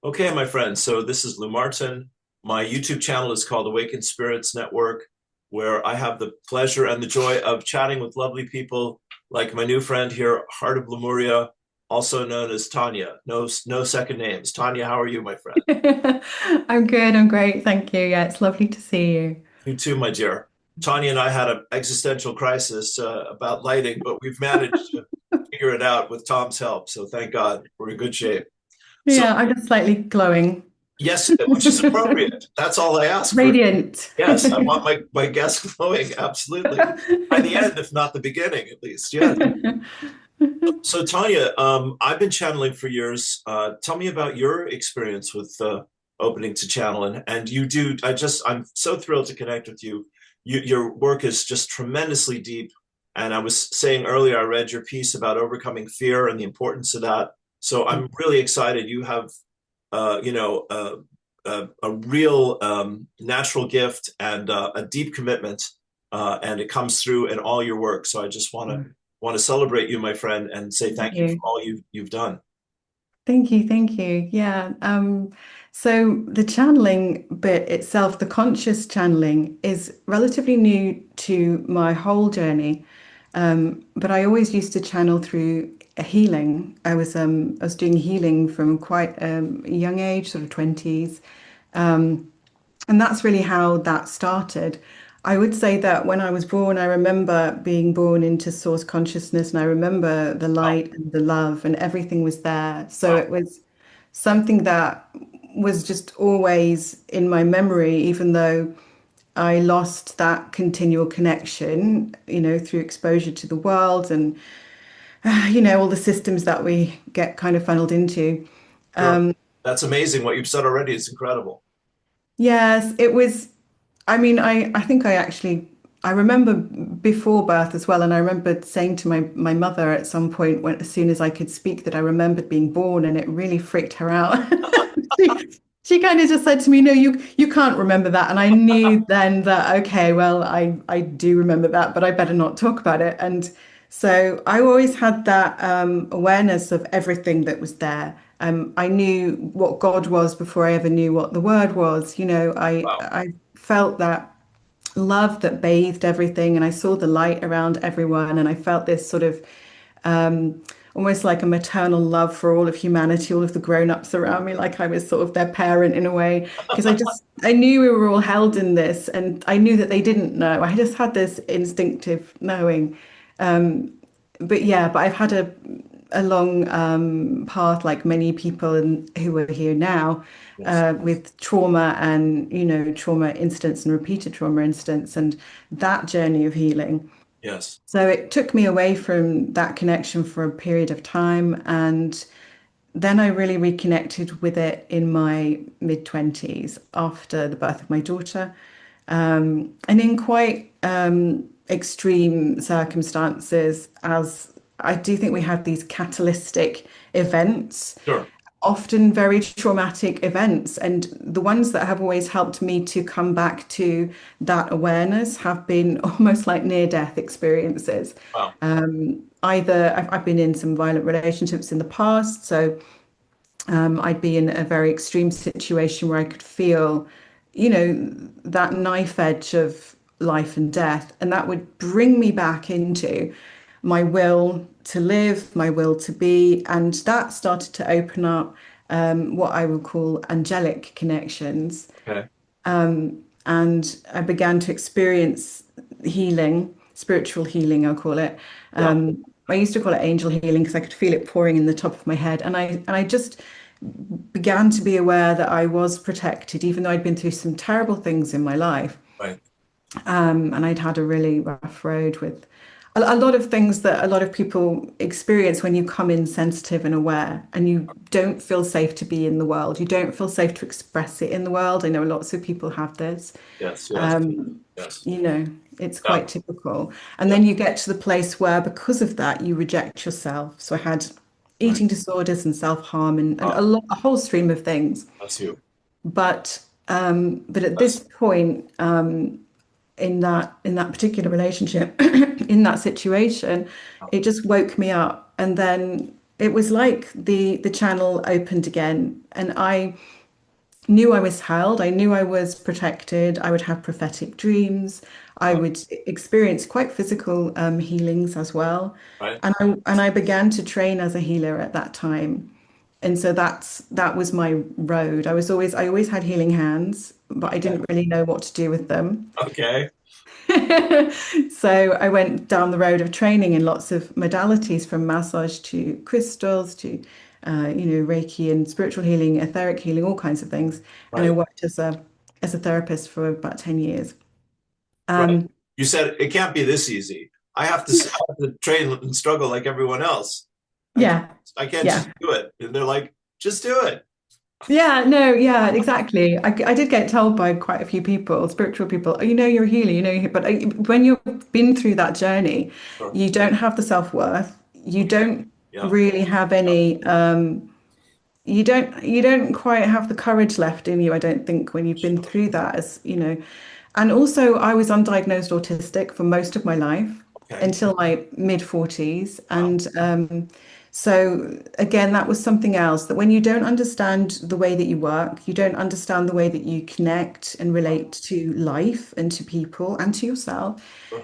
Okay, my friend. So this is Lou Martin. My YouTube channel is called Awakened Spirits Network, where I have the pleasure and the joy of chatting with lovely people like my new friend here, Heart of Lemuria, also known as Tanya. No second names. Tanya, how are you, my friend? I'm good. I'm great. Thank you. Yeah, it's lovely to see you. You too, my dear. Tanya and I had an existential crisis about lighting, but we've managed to figure it out with Tom's help. So thank God we're in good shape. So Yeah, I'm just slightly glowing. yes, which is appropriate. That's all I ask for. Radiant. Yes, I want my guests glowing, absolutely. By the end, if not the beginning, at least. Yes. So Tanya, I've been channeling for years. Tell me about your experience with opening to channel, and you do. I'm so thrilled to connect with you. Your work is just tremendously deep. And I was saying earlier, I read your piece about overcoming fear and the importance of that. So I'm really excited. You have, you know, a real natural gift and a deep commitment, and it comes through in all your work. So I just want to celebrate you, my friend, and say Thank thank you for you. all you've done. Thank you. Thank you. Yeah. So the channeling bit itself, the conscious channeling, is relatively new to my whole journey. But I always used to channel through a healing. I was doing healing from quite a young age, sort of 20s. And that's really how that started. I would say that when I was born, I remember being born into source consciousness, and I remember the Wow, light and the love, and everything was there. So wow, it was something that was just always in my memory, even though I lost that continual connection, through exposure to the world and, all the systems that we get kind of funneled into. sure. That's amazing. What you've said already is incredible. Yes, it was. I mean, I think I remember before birth as well, and I remember saying to my mother at some point when as soon as I could speak that I remembered being born, and it really freaked her out. She kind of just said to me, "No, you can't remember that." And I knew then that okay, well, I do remember that, but I better not talk about it. And so I always had that awareness of everything that was there. I knew what God was before I ever knew what the word was. Wow. I felt that love that bathed everything, and I saw the light around everyone, and I felt this sort of almost like a maternal love for all of humanity, all of the grown-ups around me, like I was sort of their parent in a way, because I knew we were all held in this, and I knew that they didn't know. I just had this instinctive knowing. But yeah, but I've had a long path, like many people who are here now, Yes, with trauma and trauma incidents and repeated trauma incidents, and that journey of healing. yes. So it took me away from that connection for a period of time, and then I really reconnected with it in my mid-20s after the birth of my daughter, and in quite extreme circumstances, as I do think we have these catalytic events, Sure. often very traumatic events. And the ones that have always helped me to come back to that awareness have been almost like near-death experiences. Wow. Either I've been in some violent relationships in the past, so I'd be in a very extreme situation where I could feel, that knife edge of life and death. And that would bring me back into my will to live, my will to be. And that started to open up what I would call angelic connections. Okay. And I began to experience healing, spiritual healing, I'll call it. Yeah. I used to call it angel healing because I could feel it pouring in the top of my head. And I just began to be aware that I was protected, even though I'd been through some terrible things in my life. Right. And I'd had a really rough road with a lot of things that a lot of people experience when you come in sensitive and aware, and you don't feel safe to be in the world. You don't feel safe to express it in the world. I know lots of people have this. Yes. Yes. Um, Yes. you know, it's Yeah. quite typical. And Yeah. then you get to the place where, because of that, you reject yourself. So I had Right. eating disorders and self-harm and Wow. a whole stream of things. That's you. But at That's this point, in that particular relationship, in that situation, it just woke me up. And then it was like the channel opened again, and I knew I was held. I knew I was protected. I would have prophetic dreams. I Wow. would experience quite physical healings as well. Right. And I began to train as a healer at that time. And so that was my road. I always had healing hands, but I Okay. didn't really know what to do with them. Okay. So I went down the road of training in lots of modalities, from massage to crystals to, Reiki and spiritual healing, etheric healing, all kinds of things. And I Right. worked as a therapist for about 10 years. Right. Um, You said it can't be this easy. I have to train and struggle like everyone else. I can't, yeah, I can't just yeah. do it. And they're like, just do it. Yeah, no, yeah, exactly. I did get told by quite a few people, spiritual people, oh, you're a healer, but when you've been through that journey, Sure. you don't have the self-worth. You Okay. don't Yeah. really have any, you don't quite have the courage left in you, I don't think, when you've been Sure. through that, And also, I was undiagnosed autistic for most of my life Okay. until my mid 40s. Wow. And so, again, that was something else, that when you don't understand the way that you work, you don't understand the way that you connect and relate to life and to people and to yourself, Sure.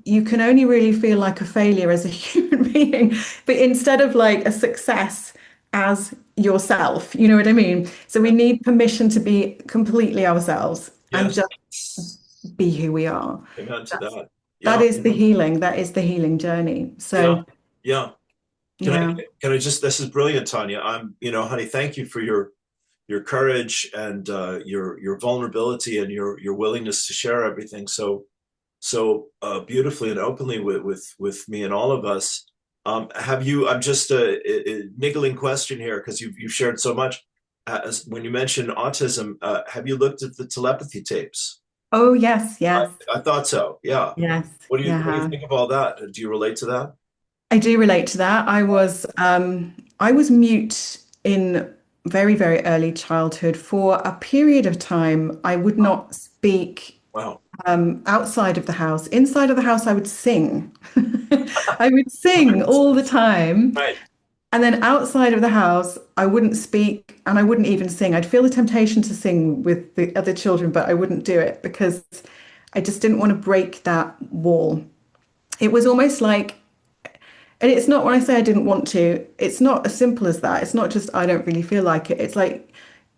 you can only really feel like a failure as a human being, but instead of like a success as yourself, you know what I mean? So we Yeah. need permission to be completely ourselves and Yes. just be who we are. Amen to That's that. that Yeah. is the healing. That is the healing journey. Yeah. So Yeah. Can I yeah. can I just this is brilliant, Tanya. Honey, thank you for your courage and your vulnerability and your willingness to share everything so beautifully and openly with me and all of us. Have you? I'm just a niggling question here because you've shared so much. When you mentioned autism, have you looked at the telepathy tapes? Oh yes, I, yes, I thought so. Yeah. yes, What do you yeah. think of all that? Do you relate to that? I do relate to that. I was mute in very, very early childhood. For a period of time, I would not speak Wow. outside of the house. Inside of the house, I would sing. I would sing Right. all the time. Right. And then outside of the house, I wouldn't speak and I wouldn't even sing. I'd feel the temptation to sing with the other children, but I wouldn't do it because I just didn't want to break that wall. It was almost like, and it's not, when I say I didn't want to, it's not as simple as that. It's not just I don't really feel like it. It's like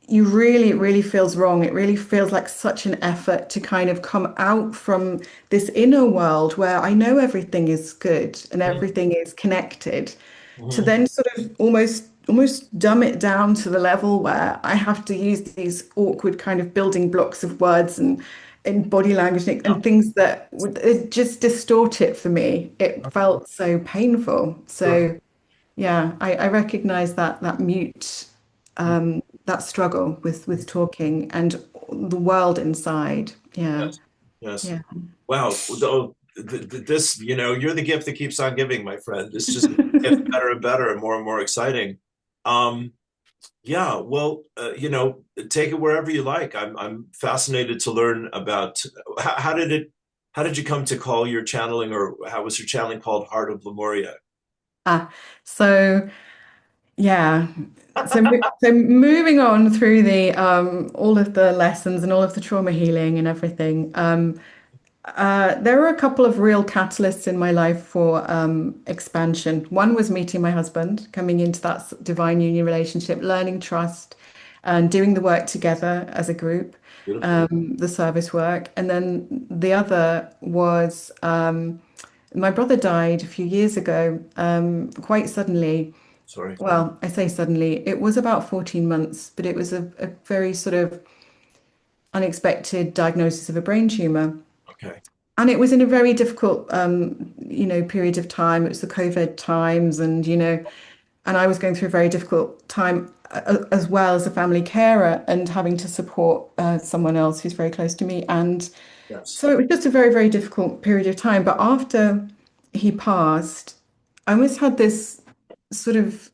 it really feels wrong. It really feels like such an effort to kind of come out from this inner world where I know everything is good and everything is connected, to Mhm. then sort of almost dumb it down to the level where I have to use these awkward kind of building blocks of words and body language Yeah. and things that would it just distort it for me. It felt so painful. Sure. So yeah, I recognize that mute, that struggle with talking and the world inside. Yeah, Yes. Yes. yeah. Wow. This, you're the gift that keeps on giving, my friend. This just gets better and better and more exciting. Um, yeah, well, take it wherever you like. I'm fascinated to learn about how did how did you come to call your channeling, or how was your channeling called Heart of Lemuria? Ah, so yeah. So moving on through the all of the lessons and all of the trauma healing and everything. There were a couple of real catalysts in my life for expansion. One was meeting my husband, coming into that divine union relationship, learning trust, and doing the work together as a group, Beautiful. the service work. And then the other was my brother died a few years ago, quite suddenly. Sorry. Well, I say suddenly, it was about 14 months, but it was a very sort of unexpected diagnosis of a brain tumor. Okay. And it was in a very difficult, period of time. It was the COVID times, and I was going through a very difficult time as well as a family carer and having to support someone else who's very close to me. And Yes. so it was just a very, very difficult period of time. But after he passed, I almost had this sort of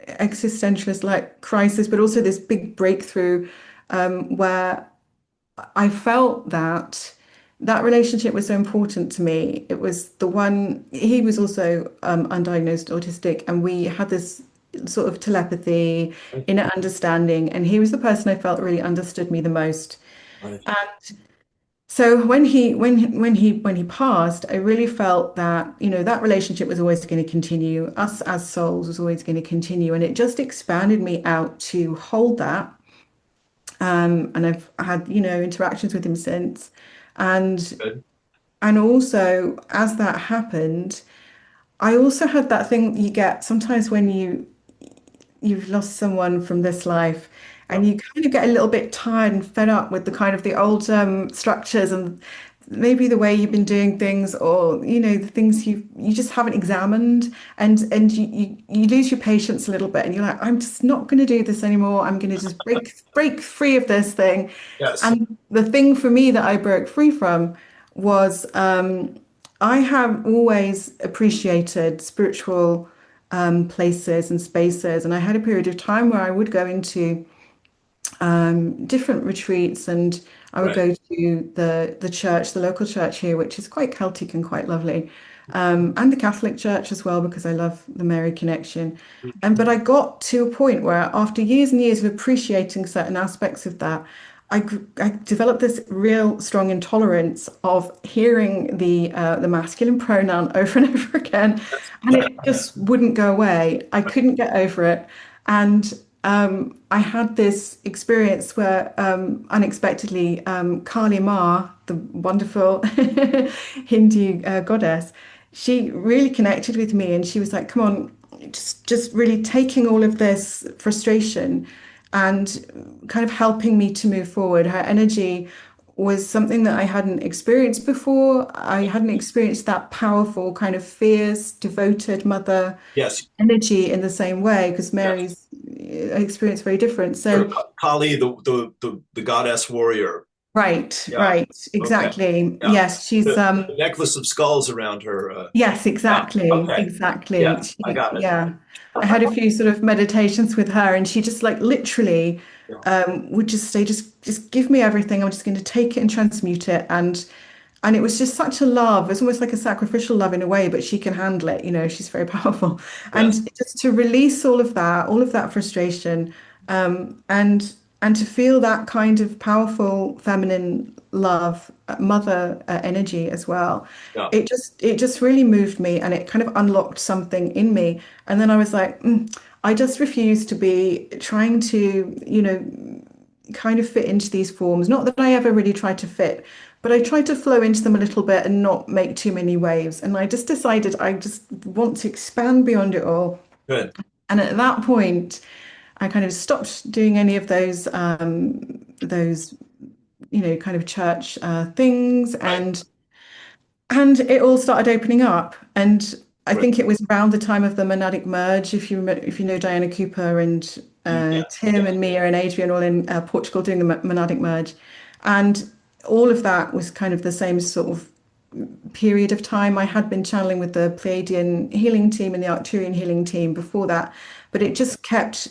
existentialist like crisis, but also this big breakthrough where I felt that that relationship was so important to me. It was the one, he was also undiagnosed autistic, and we had this sort of telepathy, inner understanding, and he was the person I felt really understood me the most. Right. So when he passed, I really felt that, that relationship was always going to continue. Us as souls was always going to continue. And it just expanded me out to hold that. And I've had, interactions with him since. And Good. and also as that happened, I also had that thing you get sometimes when you've lost someone from this life Yeah. and you kind of get a little bit tired and fed up with the kind of the old structures and maybe the way you've been doing things or the things you just haven't examined and you lose your patience a little bit and you're like, I'm just not going to do this anymore. I'm going to just break free of this thing. Yes. And the thing for me that I broke free from was I have always appreciated spiritual places and spaces. And I had a period of time where I would go into different retreats and I would Right. go to the church, the local church here, which is quite Celtic and quite lovely, and the Catholic church as well, because I love the Mary connection. But I got to a point where after years and years of appreciating certain aspects of that, I developed this real strong intolerance of hearing the masculine pronoun over and over again, and it just wouldn't go away. I couldn't get over it, and I had this experience where unexpectedly Kali Ma, the wonderful Hindu goddess, she really connected with me, and she was like, "Come on, just really taking all of this frustration and kind of helping me to move forward." Her energy was something that I hadn't experienced before. I hadn't experienced that powerful, kind of fierce, devoted mother Yes. energy in the same way because Yes. Mary's experience very different. Sure. So, Kali, the goddess warrior. right, Yeah. right, Okay. exactly. Yeah. Yes, she's The necklace of skulls around her. yes, Yeah. exactly, Okay. exactly. Yeah. I got it. Yeah. I had a few sort of meditations with her and she just like literally Yeah. would just say, just give me everything. I'm just going to take it and transmute it. And it was just such a love. It's almost like a sacrificial love in a way, but she can handle it. She's very powerful. And Yes. just to release all of that frustration, and to feel that kind of powerful feminine love, mother energy as well. Yeah. It just really moved me, and it kind of unlocked something in me. And then I was like, I just refuse to be trying to, kind of fit into these forms. Not that I ever really tried to fit, but I tried to flow into them a little bit and not make too many waves. And I just decided I just want to expand beyond it all. Good. And at that point, I kind of stopped doing any of those, kind of church things, Right. and it all started opening up. And I Great. think it was around the time of the monadic merge, if you know Diana Cooper and Yes. Tim Yes. and Mia and Adrian all in Portugal doing the monadic merge. And all of that was kind of the same sort of period of time. I had been channeling with the Pleiadian healing team and the Arcturian healing team before that, but it just kept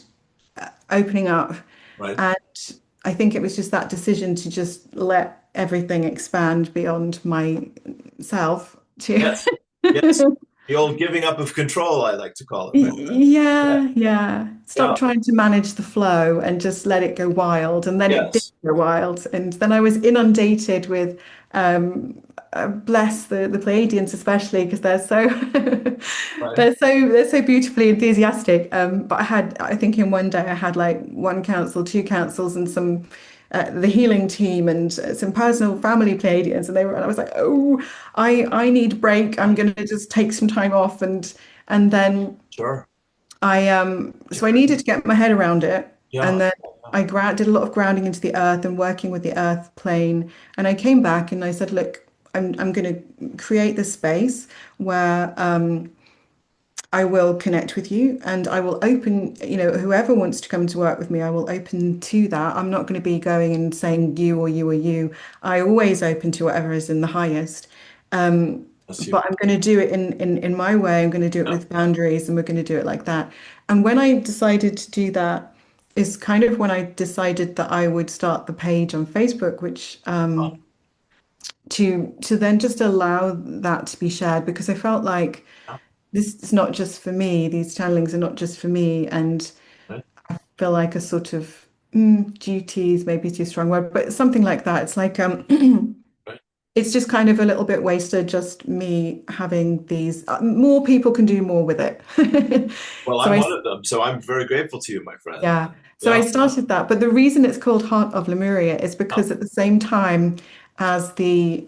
opening up. Right. And I think it was just that decision to just let everything expand beyond myself to Yes. Yes. The old giving up of control, I like to call it. Right? Yeah. yeah. Stop Yeah. trying to manage the flow and just let it go wild. And then it did Yes. go wild. And then I was inundated with bless the Pleiadians especially because they're so Right. they're so beautifully enthusiastic. But I think in one day I had like one council, two councils, and some the healing team and some personal family Pleiadians, and I was like, oh, I need a break. I'm going to just take some time off, and then Sure. so I needed to get my head around it, and Yeah. then did a lot of grounding into the earth and working with the earth plane, and I came back and I said, look, I'm going to create this space where I will connect with you and I will open, whoever wants to come to work with me, I will open to that. I'm not going to be going and saying you or you or you. I always open to whatever is in the highest. Bless you. But I'm going to do it in my way. I'm going to do it Yeah. with boundaries and we're going to do it like that. And when I decided to do that is kind of when I decided that I would start the page on Facebook, which to then just allow that to be shared because I felt like Yeah. this is not just for me. These channelings are not just for me, and Right? I feel like a sort of duty is maybe too strong word, but something like that. It's like Right. it's just kind of a little bit wasted, just me having these. More people can do more with it. Well, So I'm I one of them, so I'm very grateful to you, my friend. Yeah. So I Yeah. started that, but the reason it's called Heart of Lemuria is Oh, because at the same time as the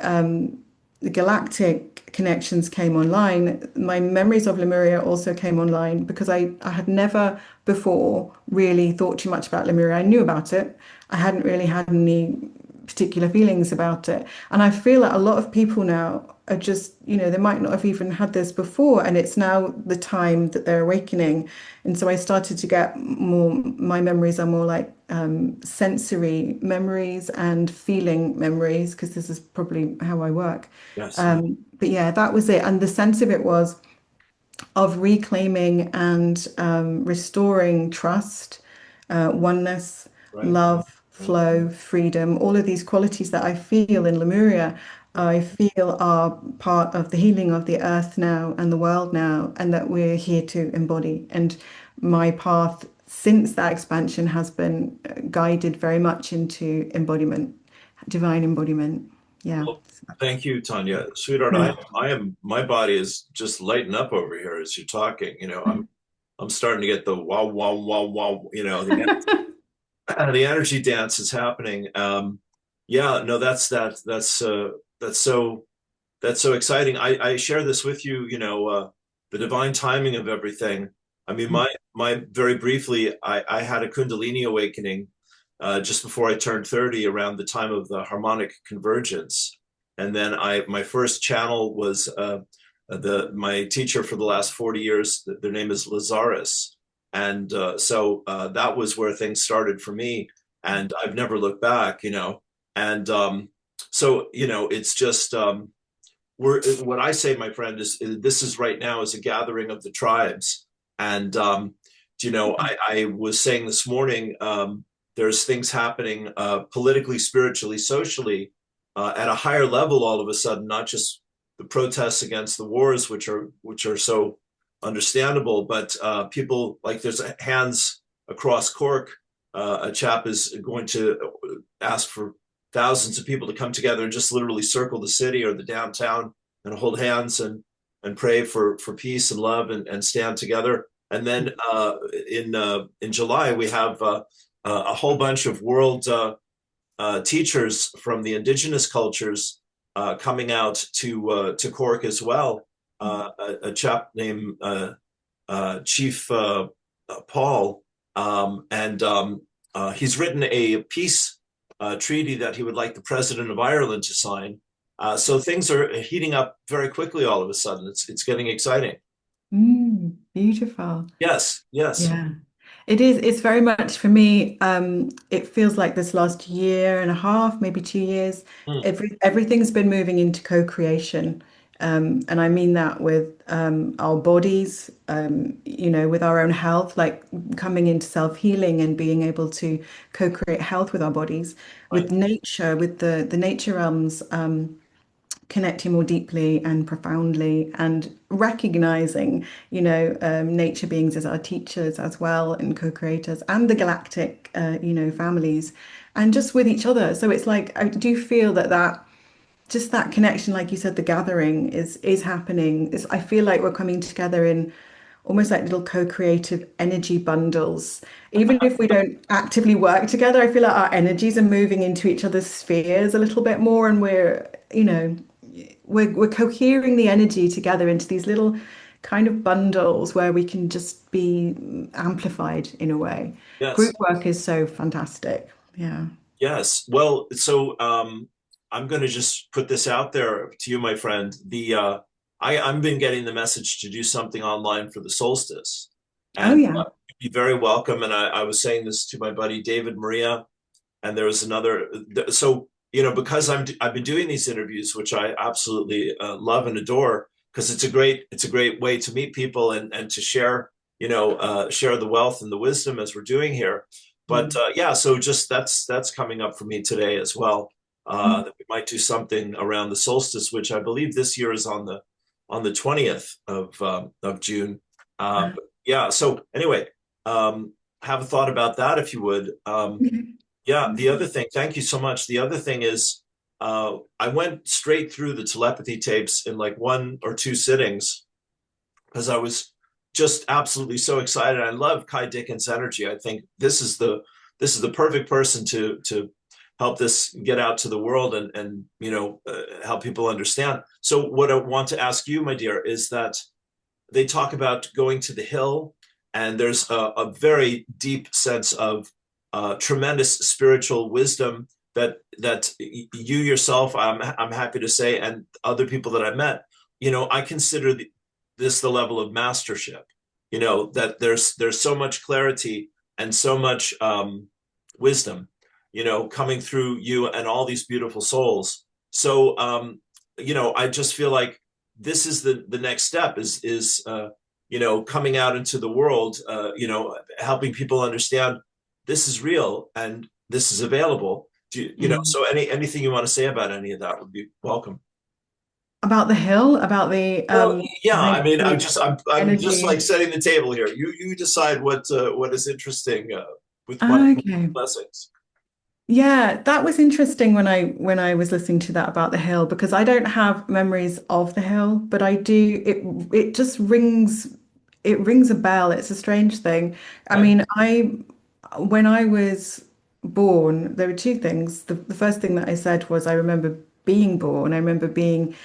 galactic connections came online, my memories of Lemuria also came online because I had never before really thought too much about Lemuria. I knew about it. I hadn't really had any particular feelings about it. And I feel that a lot of people now are just, they might not have even had this before, and it's now the time that they're awakening. And so I started to get more, my memories are more like sensory memories and feeling memories, because this is probably how I work. yes. But yeah, that was it. And the sense of it was of reclaiming and restoring trust, oneness, Right. love, Right. flow, freedom, all of these qualities that I feel in Lemuria, I feel are part of the healing of the earth now and the world now, and that we're here to embody. And my path since that expansion has been guided very much into embodiment, divine embodiment. Yeah. Well, thank you, Tanya. Sweetheart, Mm. my body is just lighting up over here as you're talking. I'm starting to get the wow, wow, wow, wow, the energy dance is happening. Yeah, no, that's so that's so exciting. I share this with you, the divine timing of everything. I mean, my very briefly, I had a Kundalini awakening just before I turned 30, around the time of the harmonic convergence. And then my first channel was my teacher for the last 40 years. Their name is Lazarus. And that was where things started for me. And I've never looked back. And it's just, what I say, my friend, is this is right now is a gathering of the tribes. And I was saying this morning, there's things happening politically, spiritually, socially, at a higher level all of a sudden, not just the protests against the wars, which are so understandable, but people, like, there's hands across Cork. A chap is going to ask for thousands of people to come together and just literally circle the city or the downtown and hold hands and pray for peace and love and stand together. And then in July we have a whole bunch of world teachers from the indigenous cultures coming out to Cork as well. A chap named Chief Paul, and he's written a peace treaty that he would like the president of Ireland to sign. So things are heating up very quickly all of a sudden. It's getting exciting. Beautiful. Yes, yes. Yeah. It is. It's very much for me. It feels like this last year and a half, maybe 2 years, Mm, everything's been moving into co-creation. And I mean that with our bodies, with our own health, like coming into self-healing and being able to co-create health with our bodies, right. with nature, with the nature realms. Connecting more deeply and profoundly and recognizing, nature beings as our teachers as well and co-creators and the galactic, families and just with each other. So it's like, I do feel that just that connection, like you said, the gathering is happening. I feel like we're coming together in almost like little co-creative energy bundles. Even if we don't actively work together, I feel like our energies are moving into each other's spheres a little bit more, and we're cohering the energy together into these little kind of bundles where we can just be amplified in a way. Group Yes. work is so fantastic. Yeah. Yes. Well, so I'm going to just put this out there to you, my friend. I've been getting the message to do something online for the solstice, Oh and yeah. you'd be very welcome. And I was saying this to my buddy David Maria, and there was another. So because I've been doing these interviews, which I absolutely love and adore, because it's a great way to meet people and to share share the wealth and the wisdom as we're doing here. But Mm. yeah, so just that's coming up for me today as well. Mm. That we might do something around the solstice, which I believe this year is on the on the 20th of June. Yeah. So anyway, have a thought about that if you would. Yeah. The other thing, thank you so much. The other thing is, I went straight through the telepathy tapes in like one or two sittings because I was just absolutely so excited. I love Kai Dickens' energy. I think this is the perfect person to help this get out to the world and help people understand. So what I want to ask you, my dear, is that they talk about going to the hill, and there's a very deep sense of tremendous spiritual wisdom that you yourself, I'm happy to say, and other people that I met, I consider this the level of mastership. That there's so much clarity and so much wisdom, coming through you and all these beautiful souls. So, I just feel like this is the next step is coming out into the world, helping people understand this is real and this is available. Mm. So anything you want to say about any of that would be welcome. About the hill, about the Well, yeah, high I mean, deep I'm just like energy. setting the table here. You decide what is interesting with my Okay. blessings. Yeah, that was interesting when I was listening to that about the hill because I don't have memories of the hill, but I do it just rings a bell. It's a strange thing. I Right. mean, I when I was born, there were two things. The first thing that I said was I remember being born. I remember being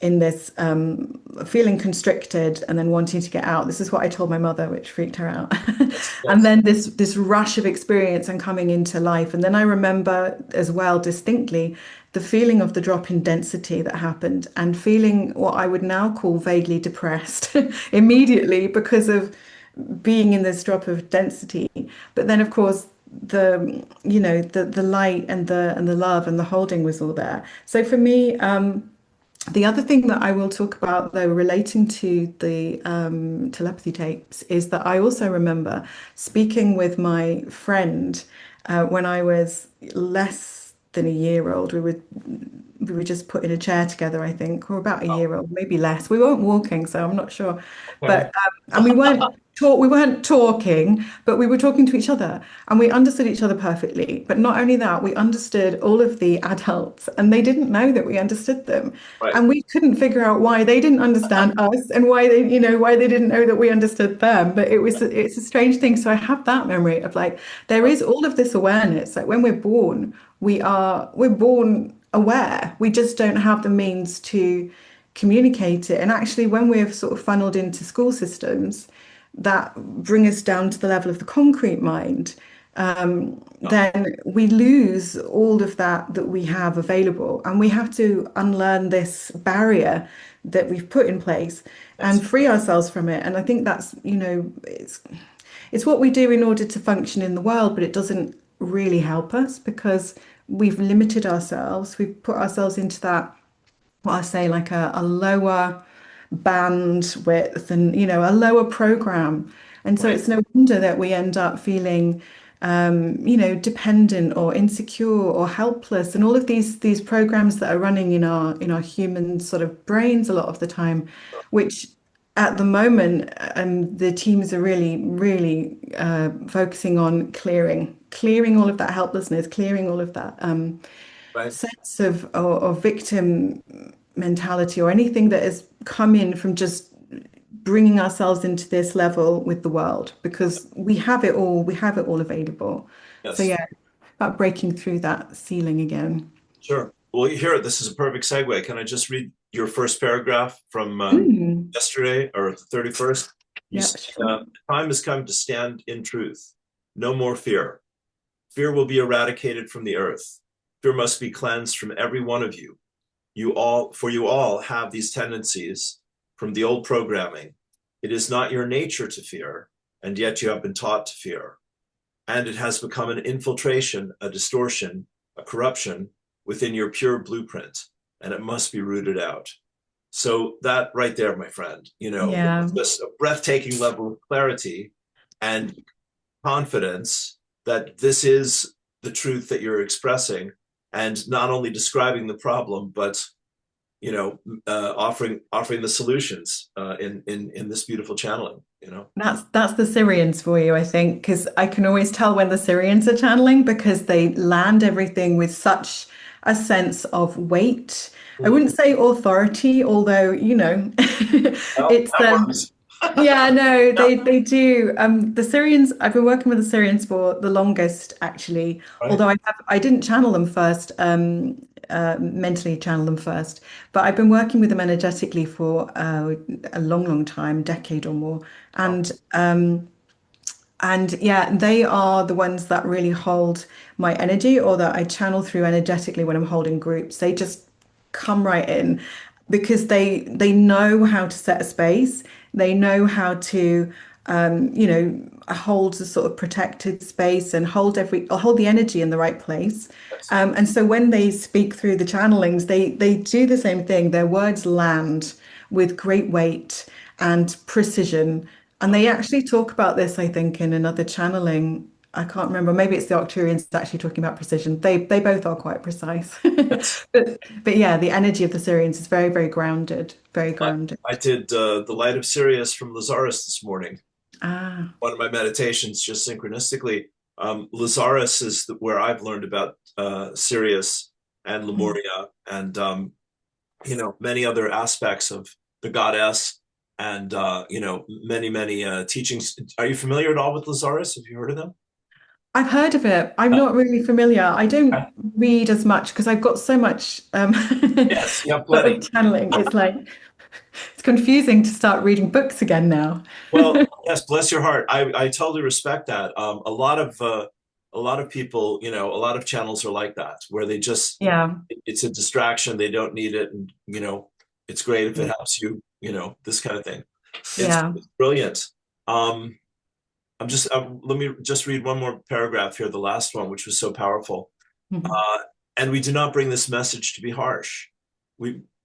in this feeling constricted and then wanting to get out. This is what I told my mother, which freaked her out. Yes, And yes, then this rush of experience and coming into life. And then I remember as well distinctly the feeling of the drop in density that happened and feeling what I would now call vaguely depressed immediately because of being in this drop of density. But then of course the light and the love and the holding was all there. So for me, the other thing that I will talk about, though, relating to the telepathy tapes, is that I also remember speaking with my friend when I was less than a year old. We were just put in a chair together, I think, or about a oh, year old, maybe less. We weren't walking, so I'm not sure. But okay. and we weren't talking, but we were talking to each other and we understood each other perfectly. But not only that, we understood all of the adults and they didn't know that we understood them. Right. And we couldn't figure out why they didn't understand us and why they didn't know that we understood them. But it's a strange thing. So I have that memory of like there is all of this awareness. Like when we're born, we're born aware. We just don't have the means to communicate it. And actually, when we're sort of funneled into school systems that bring us down to the level of the concrete mind, Oh, then we lose all of that we have available, and we have to unlearn this barrier that we've put in place yes. and free ourselves from it. And I think that's, it's what we do in order to function in the world, but it doesn't really help us because we've limited ourselves. We've put ourselves into that, what I say, like a lower bandwidth and, a lower program. And so Right. it's no wonder that we end up feeling, dependent or insecure or helpless, and all of these programs that are running in our human sort of brains a lot of the time, which at the moment, the teams are really, really focusing on clearing all of that helplessness, clearing all of that Right. sense of victim mentality or anything that has come in from just bringing ourselves into this level with the world because we have it all available. So Yes. yeah, about breaking through that ceiling again. Sure. Well, here, this is a perfect segue. Can I just read your first paragraph from Mm. yesterday or the 31st? You Yeah, said, sure. time has come to stand in truth. No more fear. Fear will be eradicated from the earth. Fear must be cleansed from every one of you. You all have these tendencies from the old programming. It is not your nature to fear, and yet you have been taught to fear. And it has become an infiltration, a distortion, a corruption within your pure blueprint, and it must be rooted out. So that right there, my friend, Yeah. just a breathtaking level of clarity and confidence that this is the truth that you're expressing and not only describing the problem, but offering the solutions in this beautiful channeling. That's the Syrians for you, I think, because I can always tell when the Syrians are channeling because they land everything with such a sense of weight. I Mm. wouldn't say authority, although, Well, it's that works. yeah, no, Yeah, they do. The Syrians, I've been working with the Syrians for the longest, actually. right. Although I didn't channel them first, mentally channel them first, but I've been working with them energetically for a long, long time, decade or more, Wow. and yeah, they are the ones that really hold my energy or that I channel through energetically when I'm holding groups. They just come right in because they know how to set a space. They know how to hold a sort of protected space and hold the energy in the right place. Yes. And so when they speak through the channelings, they do the same thing. Their words land with great weight and precision. And they actually talk about this, I think, in another channeling. I can't remember. Maybe it's the Octurians actually talking about precision. They both are quite precise. Yes. But yeah, the energy of the Syrians is very, very grounded, very I, grounded. I did the Light of Sirius from Lazarus this morning. Ah, One of my meditations, just synchronistically. Lazarus is where I've learned about Sirius and mm. Lemuria and many other aspects of the goddess and many many teachings. Are you familiar at all with Lazarus? Have you heard of them? I've heard of it. I'm not really familiar. I don't read as much because I've got so much Yes, you have sort plenty. of channeling. It's like it's confusing to start reading books again now. Well, yes, bless your heart. I totally respect that. A lot of people, a lot of channels are like that, where they just Yeah. it's a distraction. They don't need it, and it's great if it Yeah. helps you. This kind of thing. Yeah. It's brilliant. Um, let me just read one more paragraph here, the last one, which was so powerful. Mhm. Uh, and we do not bring this message to be harsh.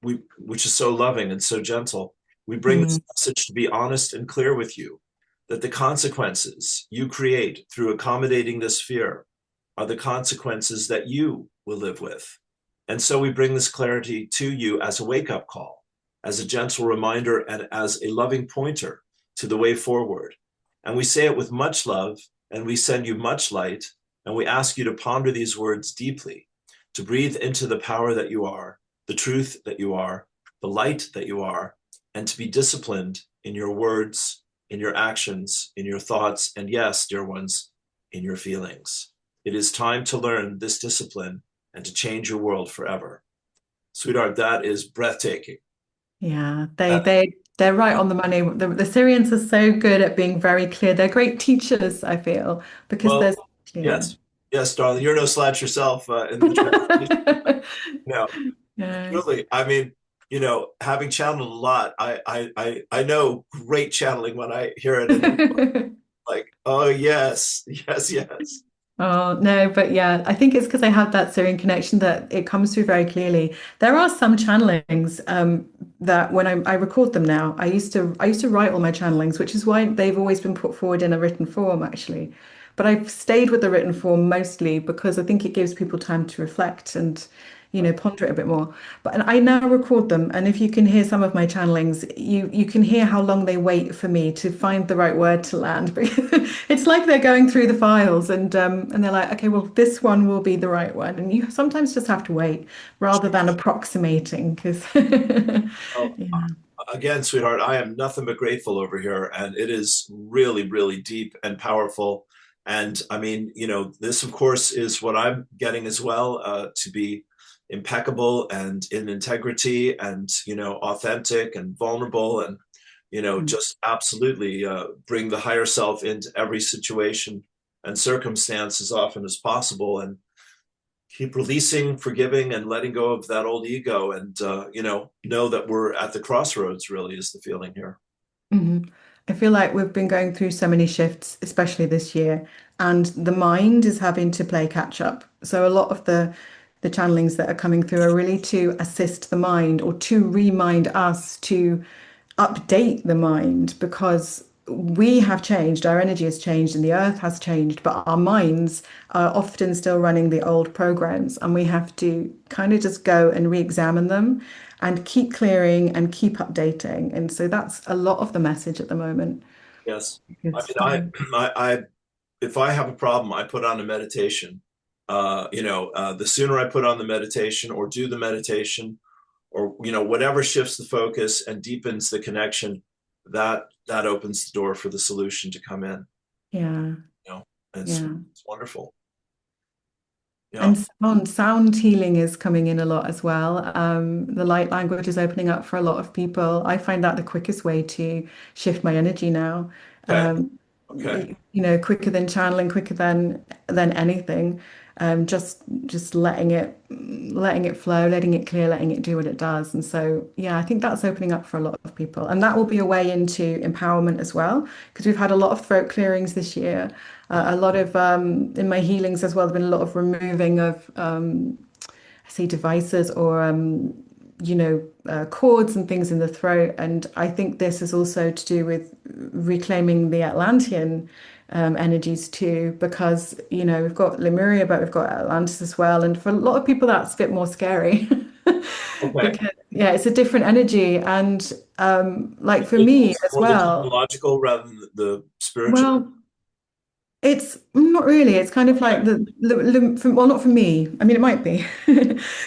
Which is so loving and so gentle. We bring this Mm. message to be honest and clear with you that the consequences you create through accommodating this fear are the consequences that you will live with. And so we bring this clarity to you as a wake up call, as a gentle reminder, and as a loving pointer to the way forward. And we say it with much love, and we send you much light, and we ask you to ponder these words deeply, to breathe into the power that you are, the truth that you are, the light that you are, and to be disciplined in your words, in your actions, in your thoughts, and yes, dear ones, in your feelings. It is time to learn this discipline and to change your world forever. Sweetheart, that is breathtaking. Yeah, That, they're right on the money. The Syrians are so good at being very clear. They're great teachers, I feel, because well, they're so clear. yes, yes, darling, you're no slouch yourself in the translation. No, Yeah. truly. I mean, having channeled a lot, I know great channeling when I hear it, and like, oh yes, yes, yes. Oh, no, but yeah, I think it's because I have that Syrian connection that it comes through very clearly. There are some channelings that when I record them now, I used to write all my channelings, which is why they've always been put forward in a written form, actually. But I've stayed with the written form mostly because I think it gives people time to reflect and, ponder it a bit more. But I now record them, and if you can hear some of my channelings, you can hear how long they wait for me to find the right word to land. It's like they're going through the files and they're like, okay, well, this one will be the right one. And you sometimes just have to wait rather than approximating because Well, yeah. again, sweetheart, I am nothing but grateful over here, and it is really, really deep and powerful. And I mean, this, of course, is what I'm getting as well, to be impeccable and in integrity and, authentic and vulnerable and, just absolutely bring the higher self into every situation and circumstance as often as possible. And keep releasing, forgiving, and letting go of that old ego, and know that we're at the crossroads. Really, is the feeling here. Mhm. I feel like we've been going through so many shifts, especially this year, and the mind is having to play catch up. So a lot of the channelings that are coming through are really to assist the mind or to remind us to update the mind because we have changed, our energy has changed, and the earth has changed, but our minds are often still running the old programs, and we have to kind of just go and re-examine them and keep clearing and keep updating. And so that's a lot of the message at the moment. Yes. I It's, mean, I if I have a problem, I put on a meditation. The sooner I put on the meditation or do the meditation, or whatever shifts the focus and deepens the connection, that opens the door for the solution to come in. yeah, You know, it's yeah. wonderful. Yeah. And sound healing is coming in a lot as well. The light language is opening up for a lot of people. I find that the quickest way to shift my energy now. Okay. Um, Okay. quicker than channeling, quicker than anything. Just letting it flow, letting it clear, letting it do what it does. And so, yeah, I think that's opening up for a lot of people, and that will be a way into empowerment as well, because we've had a lot of throat clearings this year. A lot of in my healings as well, there's been a lot of removing of I say devices or cords and things in the throat. And I think this is also to do with reclaiming the Atlantean energies too, because we've got Lemuria, but we've got Atlantis as well. And for a lot of people, that's a bit more scary Okay. because yeah, it's a different energy. And like for It's me as more the well. technological rather than the spiritual. Well, it's not really. It's kind of like Okay. well, not for me. I mean, it might be.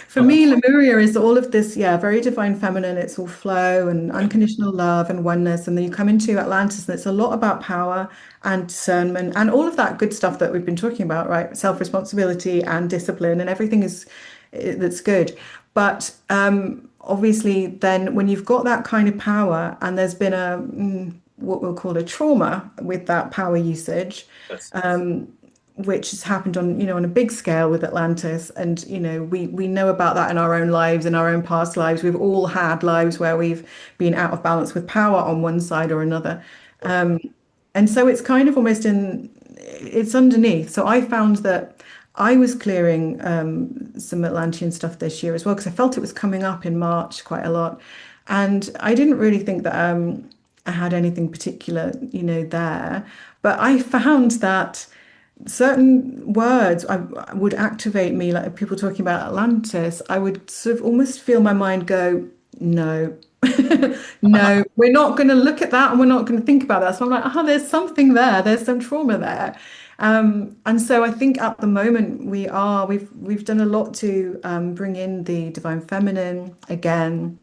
For Okay. me, Lemuria is all of this, yeah, very divine feminine. It's all flow and unconditional love and oneness. And then you come into Atlantis, and it's a lot about power and discernment and all of that good stuff that we've been talking about, right? Self-responsibility and discipline and everything is that's good. But obviously, then when you've got that kind of power and there's been what we'll call a trauma with that power usage, Yes. which has happened on a big scale with Atlantis. And, we know about that in our own lives, in our own past lives. We've all had lives where we've been out of balance with power on one side or another. And so it's kind of almost it's underneath. So I found that I was clearing some Atlantean stuff this year as well, because I felt it was coming up in March quite a lot. And I didn't really think that I had anything particular, there. But I found that certain words would activate me, like people talking about Atlantis. I would sort of almost feel my mind go, no, no, we're not going to look at that and we're not going to think about that. So I'm like, oh, there's something there. There's some trauma there. And so I think at the moment we've done a lot to bring in the divine feminine again,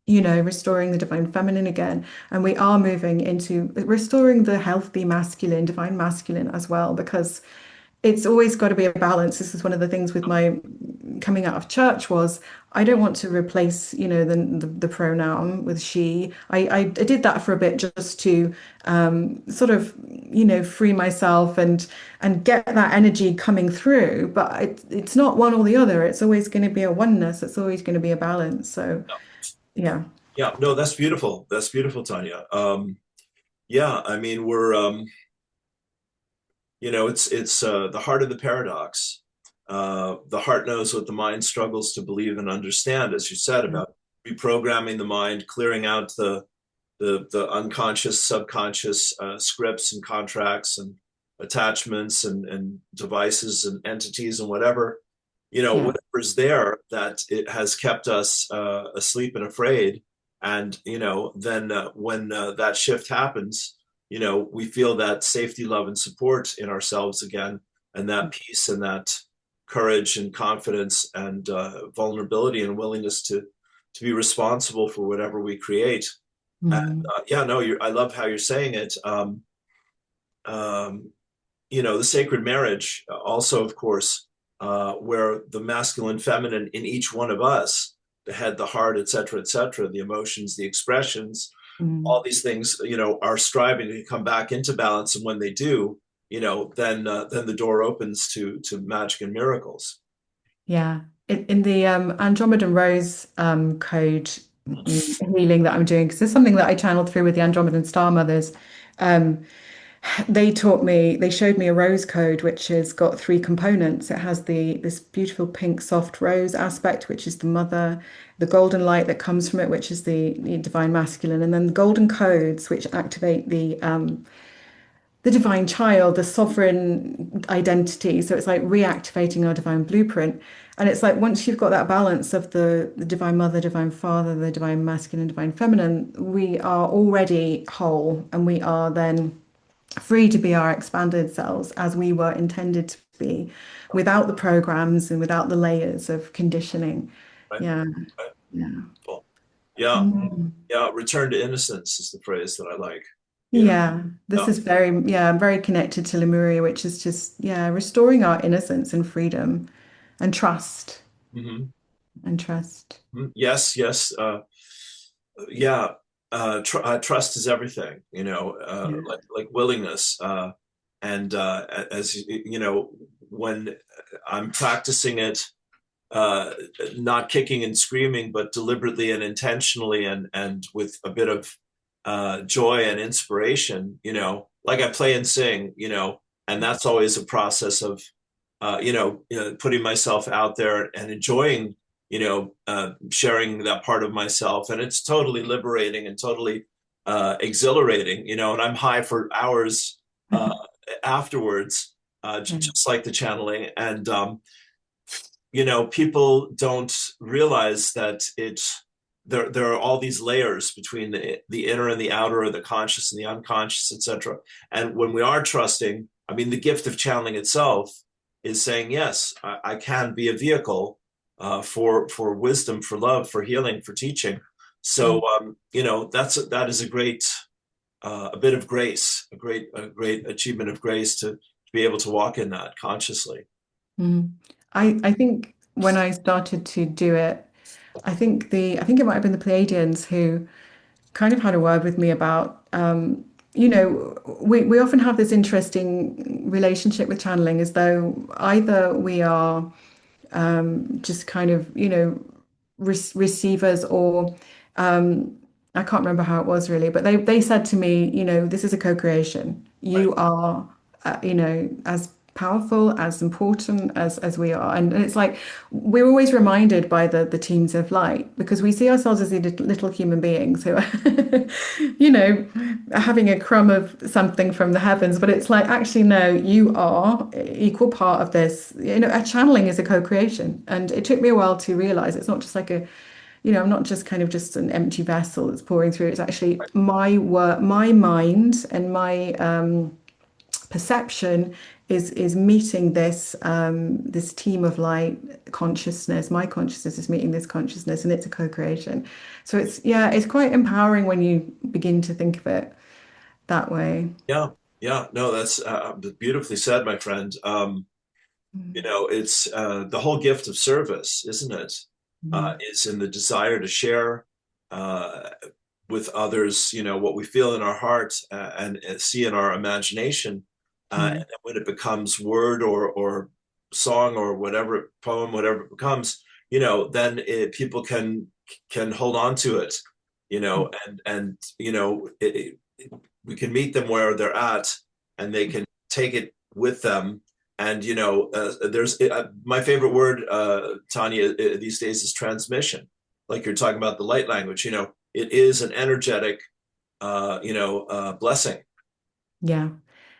restoring the divine feminine again. And we are moving into restoring the healthy masculine, divine masculine as well, because it's always got to be a balance. This is one of the things with my coming out of church was I don't want to replace, the pronoun with she. I did that for a bit just to sort of, free myself and get that energy coming through. But it's not one or the other. It's always going to be a oneness. It's always going to be a balance. So yeah. Yeah. No, that's beautiful. That's beautiful, Tanya. Yeah. I mean, we're it's the heart of the paradox. The heart knows what the mind struggles to believe and understand, as you said, about reprogramming the mind, clearing out the unconscious, subconscious scripts and contracts and attachments and devices and entities and whatever, Yeah. whatever's there that it has kept us asleep and afraid. And, then when that shift happens, we feel that safety, love, and support in ourselves again, and that peace and that courage and confidence and vulnerability and willingness to be responsible for whatever we create. And Mm. yeah, no, I love how you're saying it. The sacred marriage, also, of course, where the masculine, feminine in each one of us, the head, the heart, et cetera, the emotions, the expressions, Mm. all these things, are striving to come back into balance. And when they do, then the door opens to magic and miracles. Yeah. In the Andromedan Rose code healing that I'm doing, because there's something that I channeled through with the Andromedan Star Mothers. Um, They showed me a rose code, which has got three components. It has this beautiful pink soft rose aspect, which is the mother, the golden light that comes from it, which is the divine masculine, and then the golden codes, which activate the divine child, the sovereign identity. So it's like reactivating our divine blueprint. And it's like once you've got that balance of the divine mother, divine father, the divine masculine, divine feminine, we are already whole and we are then free to be our expanded selves as we were intended to be without the programs and without the layers of conditioning. Right. Yeah, Right. yeah. Cool. Yeah. Mm. Yeah. Return to innocence is the phrase that I like. You know. Yeah, this Yeah. is very connected to Lemuria, which is just, yeah, restoring our innocence and freedom and trust Hmm. and trust. Yes. Yes. Yeah. Trust is everything. Yeah. Like willingness. And as you know, when I'm practicing it, uh, not kicking and screaming, but deliberately and intentionally, and with a bit of joy and inspiration. Like I play and sing. And that's always a process of putting myself out there and enjoying, sharing that part of myself, and it's totally liberating and totally exhilarating. And I'm high for hours afterwards, Yeah. just like the channeling. And people don't realize that there are all these layers between the inner and the outer, or the conscious and the unconscious, etc. And when we are trusting, I mean, the gift of channeling itself is saying, yes, I can be a vehicle for wisdom, for love, for healing, for teaching. So Mm. that is a great a bit of grace, a great achievement of grace to be able to walk in that consciously. Mm. I think when I started to do it, I think it might have been the Pleiadians who kind of had a word with me about we often have this interesting relationship with channeling as though either we are just kind of, receivers or I can't remember how it was really, but they said to me, this is a co-creation. Right. You are, as powerful, as important as we are, and it's like we're always reminded by the teams of light because we see ourselves as these little human beings who are, having a crumb of something from the heavens, but it's like actually no, you are equal part of this. A channeling is a co-creation, and it took me a while to realize it's not just like I'm not just kind of just an empty vessel that's pouring through. It's actually my work, my mind, and my perception is meeting this team of light consciousness. My consciousness is meeting this consciousness, and it's a co-creation. So it's quite empowering when you begin to think of it that way. Yeah, yeah, no, that's beautifully said, my friend. Mm. It's the whole gift of service, isn't it? Mm. Is in the desire to share uh, with others, what we feel in our heart and see in our imagination. And Mm. then when it becomes word or song or whatever poem, whatever it becomes, then people can hold on to it, and we can meet them where they're at, and they can take it with them. And there's my favorite word, Tanya, these days is transmission. Like you're talking about the light language. It is an energetic, blessing. Yeah.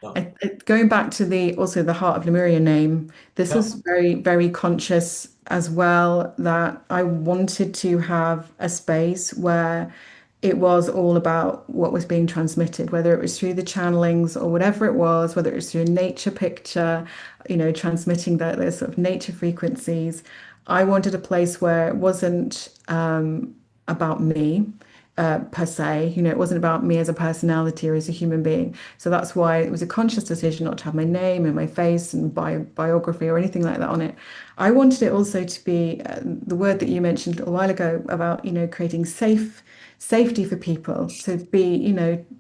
Yeah, Going back to the Heart of Lemuria name, this yeah, was very, very conscious as well that I wanted to have a space where it was all about what was being transmitted, whether it was through the channelings or whatever it was, whether it was through a nature picture, transmitting the sort of nature frequencies. I wanted a place where it wasn't about me per se. It wasn't about me as a personality or as a human being. So that's why it was a conscious decision not to have my name and my face and biography or anything like that on it. I wanted it also to be the word that you mentioned a little while ago about, creating safety for people to be,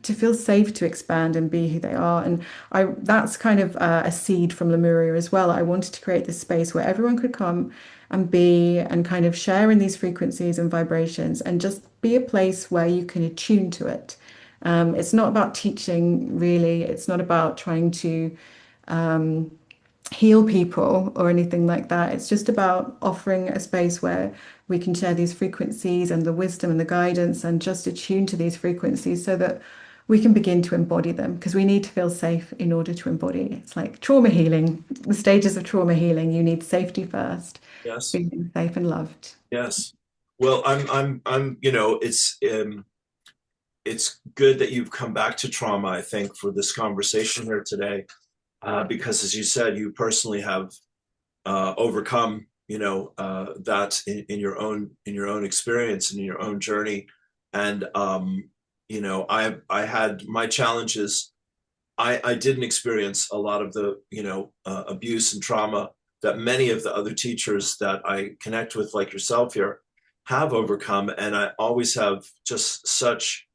to feel safe to expand and be who they are. And that's kind of a seed from Lemuria as well. I wanted to create this space where everyone could come and be and kind of share in these frequencies and vibrations and just be a place where you can attune to it It's not about teaching, really. It's not about trying to heal people or anything like that. It's just about offering a space where we can share these frequencies and the wisdom and the guidance and just attune to these frequencies so that we can begin to embody them because we need to feel safe in order to embody. It's like trauma healing, the stages of trauma healing. You need safety first, Yes. feeling safe and loved. Yes. Well, it's good that you've come back to trauma, I think, for this conversation here today, because as you said, you personally have overcome, that in your own experience and in your own journey. And I had my challenges. I didn't experience a lot of the abuse and trauma that many of the other teachers that I connect with, like yourself here, have overcome, and I always have just such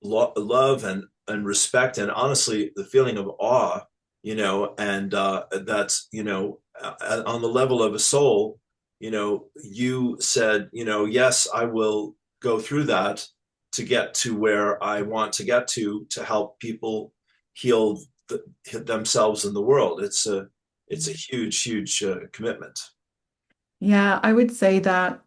love and respect, and honestly the feeling of awe, and that's on the level of a soul. You said, yes, I will go through that to get to where I want to get to help people heal themselves in the world. It's a huge commitment. Yeah, I would say that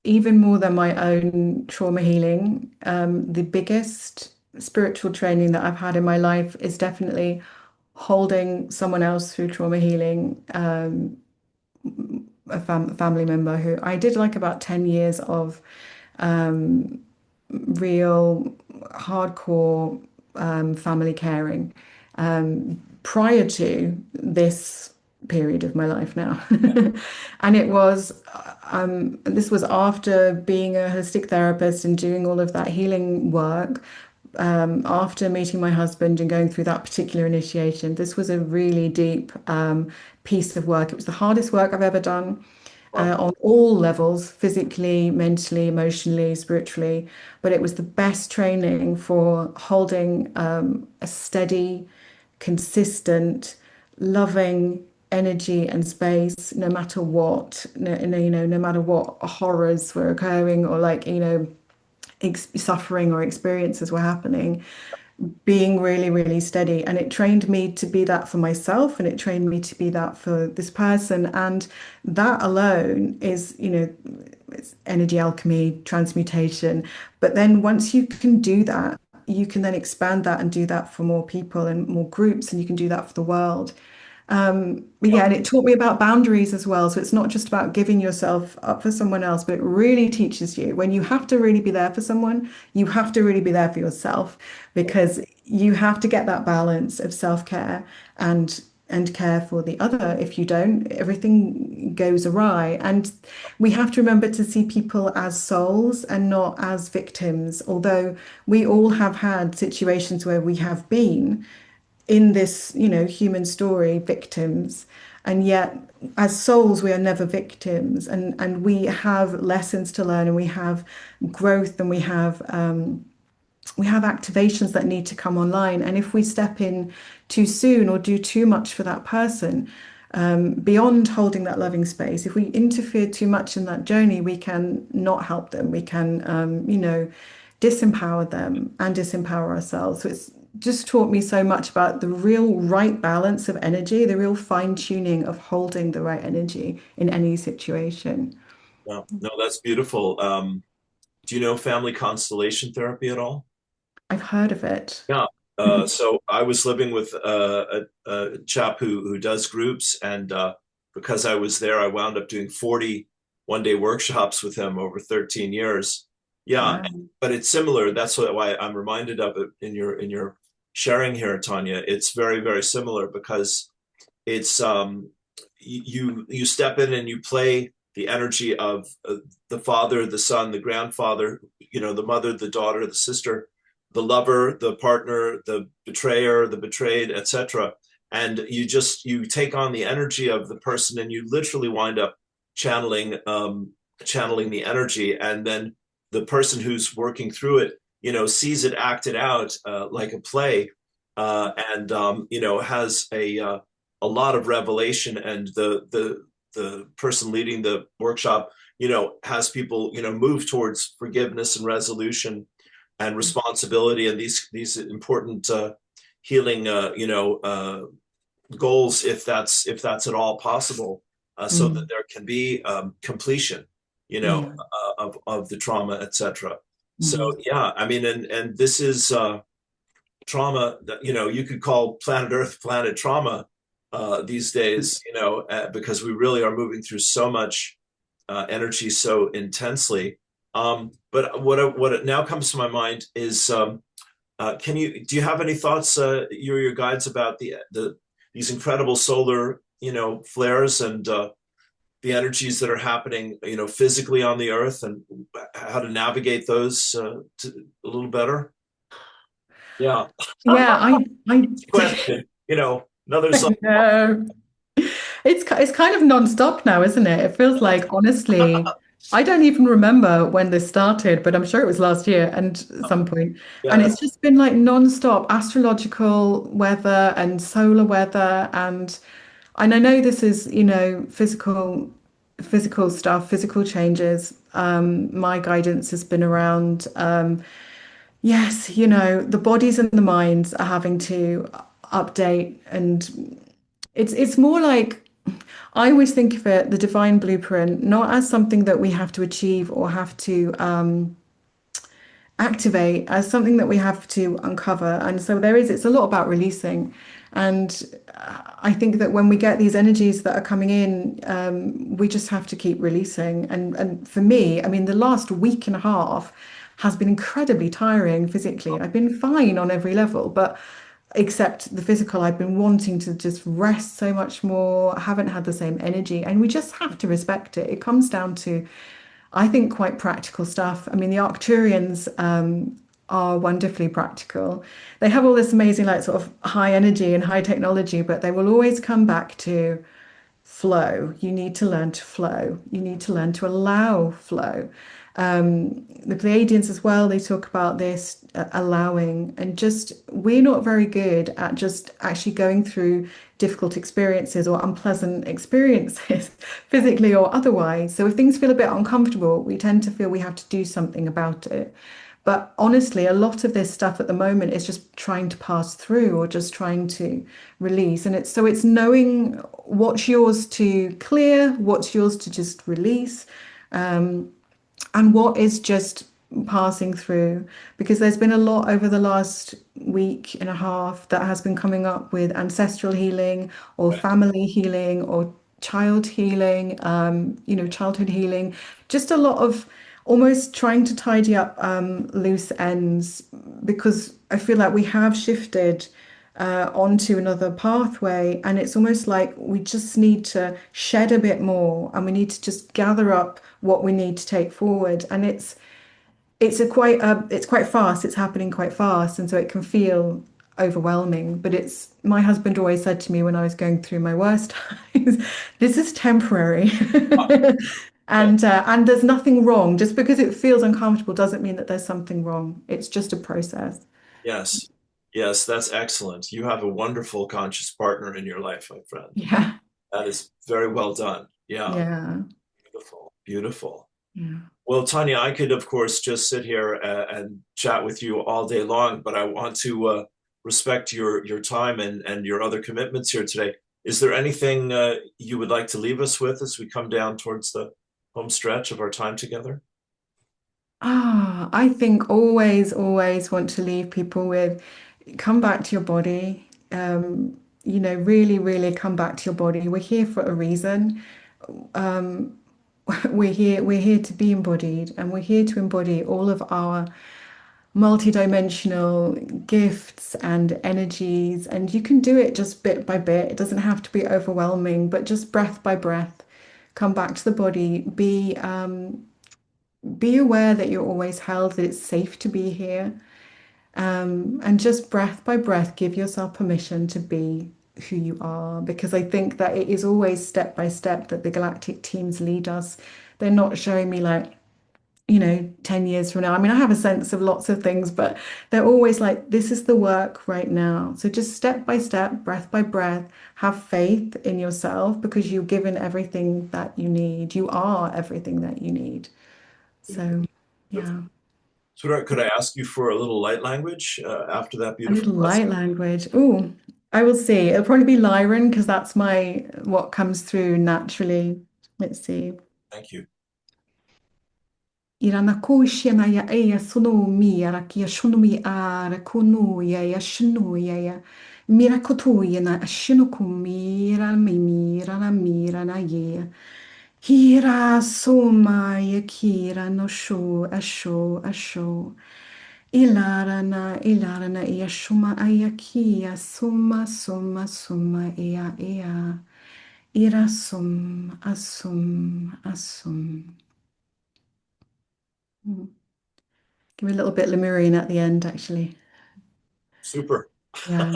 even more than my own trauma healing, the biggest spiritual training that I've had in my life is definitely holding someone else through trauma healing, a family member who I did like about 10 years of real hardcore family caring prior to this period of my life now. And this was after being a holistic therapist and doing all of that healing work. After meeting my husband and going through that particular initiation, this was a really deep piece of work. It was the hardest work I've ever done Wow. on all levels, physically, mentally, emotionally, spiritually. But it was the best training for holding a steady, consistent, loving energy and space, no matter what, no matter what horrors were occurring or like, suffering or experiences were happening, being really, really steady. And it trained me to be that for myself and it trained me to be that for this person. And that alone is, it's energy alchemy, transmutation. But then once you can do that, you can then expand that and do that for more people and more groups, and you can do that for the world. But yeah, and it taught me about boundaries as well. So it's not just about giving yourself up for someone else, but it really teaches you when you have to really be there for someone, you have to really be there for yourself because you have to get that balance of self-care and care for the other. If you don't, everything goes awry. And we have to remember to see people as souls and not as victims, although we all have had situations where we have been in this, human story, victims. And yet, as souls, we are never victims, and we have lessons to learn, and we have growth, and we have activations that need to come online. And if we step in too soon or do too much for that person, beyond holding that loving space, if we interfere too much in that journey, we can not help them. We can, disempower them and disempower ourselves. So it's just taught me so much about the real right balance of energy, the real fine tuning of holding the right energy in any situation. No, no, that's beautiful. Do you know family constellation therapy at all? I've heard of it. Yeah. So I was living with a chap who does groups, and because I was there, I wound up doing 40 one-day workshops with him over 13 years. Yeah, Wow. but it's similar. That's why I'm reminded of it in your sharing here, Tanya. It's very similar because it's you step in and you play the energy of the father, the son, the grandfather, the mother, the daughter, the sister, the lover, the partner, the betrayer, the betrayed, etc. And you take on the energy of the person, and you literally wind up channeling the energy, and then the person who's working through it, sees it acted out like a play, and has a lot of revelation, and the person leading the workshop, has people, move towards forgiveness and resolution, and responsibility and these important healing goals, if that's at all possible, so that Mm. there can be completion, Yeah. of the trauma, etc. So Mhm. yeah, I mean, and this is trauma that you could call planet Earth planet trauma these days, because we really are moving through so much energy so intensely. But what now comes to my mind is, do you have any thoughts, you or your guides, about these incredible solar, flares and the energies that are happening, physically on the Earth, and how to navigate those a little better? Yeah, Yeah, I question. Another I know. It's kind of non-stop now, isn't it? It feels like, honestly, I don't even remember when this started, but I'm sure it was last year and at some point. And Yes, it's just been like non-stop astrological weather and solar weather and I know this is, physical stuff, physical changes. My guidance has been around yes, the bodies and the minds are having to update and it's more like I always think of it, the divine blueprint, not as something that we have to achieve or have to activate, as something that we have to uncover. And so it's a lot about releasing. And I think that when we get these energies that are coming in, we just have to keep releasing. And for me, I mean, the last week and a half has been incredibly tiring physically. I've been fine on every level, but except the physical, I've been wanting to just rest so much more. I haven't had the same energy, and we just have to respect it. It comes down to, I think, quite practical stuff. I mean, the Arcturians are wonderfully practical. They have all this amazing, like, sort of high energy and high technology, but they will always come back to flow. You need to learn to flow. You need to learn to allow flow. The Pleiadians as well, they talk about this allowing, and just we're not very good at just actually going through difficult experiences or unpleasant experiences, physically or otherwise. So if things feel a bit uncomfortable, we tend to feel we have to do something about it. But honestly, a lot of this stuff at the moment is just trying to pass through or just trying to release. And it's knowing what's yours to clear, what's yours to just release, and what is just passing through. Because there's been a lot over the last week and a half that has been coming up with ancestral healing or family healing or child healing, childhood healing, just a lot of almost trying to tidy up loose ends because I feel like we have shifted onto another pathway, and it's almost like we just need to shed a bit more, and we need to just gather up what we need to take forward. And it's quite fast. It's happening quite fast, and so it can feel overwhelming. But it's my husband always said to me when I was going through my worst times, "This is temporary." yeah, And there's nothing wrong. Just because it feels uncomfortable doesn't mean that there's something wrong. It's just a process. yes, yes. That's excellent. You have a wonderful conscious partner in your life, my friend. Yeah. That is very well done. Yeah, Yeah. beautiful, beautiful. Yeah. Well, Tanya, I could, of course, just sit here and chat with you all day long, but I want to respect your time and your other commitments here today. Is there anything you would like to leave us with as we come down towards the home stretch of our time together? I think always want to leave people with come back to your body. Really, really come back to your body. We're here for a reason. We're here to be embodied, and we're here to embody all of our multidimensional gifts and energies. And you can do it just bit by bit. It doesn't have to be overwhelming, but just breath by breath, come back to the body. Be aware that you're always held, that it's safe to be here. And just breath by breath, give yourself permission to be who you are. Because I think that it is always step by step that the galactic teams lead us. They're not showing me like, 10 years from now. I mean, I have a sense of lots of things, but they're always like, this is the work right now. So just step by step, breath by breath, have faith in yourself because you're given everything that you need. You are everything that you need. So, yeah. Sweetheart, could I ask you for a little light language after that A beautiful little blessing? light language. Oh, I will see. It'll probably be Lyran because that's my what comes through naturally. Let's see. Thank you. Iranakushia ya eya sunu mi arakia shunu mi ara kunu ya shunu ya mirakutu ya na shinuku mira mi mira na mira na ye hira soma ya kira no sho asho asho ilarana ya shuma ayakia suma suma suma ea ira sum asum asum. Hmm. Give me a little bit Lemurian at the end, actually. Super. Yeah.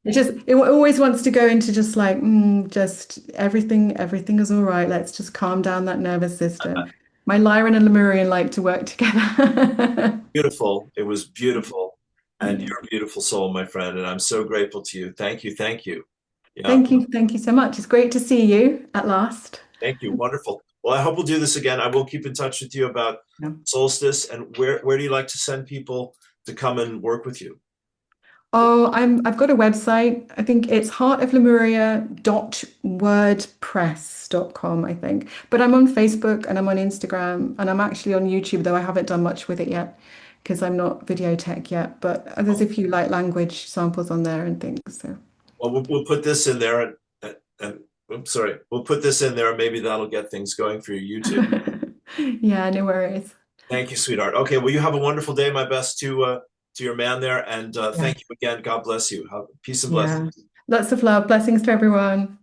It always wants to go into just like, just everything is all right. Let's just calm down that nervous system. My Lyran and Lemurian like to work together. Beautiful. It was beautiful. And Yeah. you're a beautiful soul, my friend. And I'm so grateful to you. Thank you. Thank you. Yeah. Thank you. Thank you so much. It's great to see you at last. Thank you. Wonderful. Well, I hope we'll do this again. I will keep in touch with you about Yeah. solstice. And where do you like to send people to come and work with you? Oh, I've got a website. I think it's heartoflemuria.wordpress.com, I think. But I'm on Facebook and I'm on Instagram and I'm actually on YouTube, though I haven't done much with it yet because I'm not video tech yet. But there's a few light language samples on there and things. So Well, we'll put this in there and I'm sorry, we'll put this in there and maybe that'll get things going for your YouTube. yeah, no worries. Thank you, sweetheart. Okay, well, you have a wonderful day. My best to your man there, and Yeah. thank you again. God bless you. Have peace and Yeah. blessings. Lots of love. Blessings to everyone.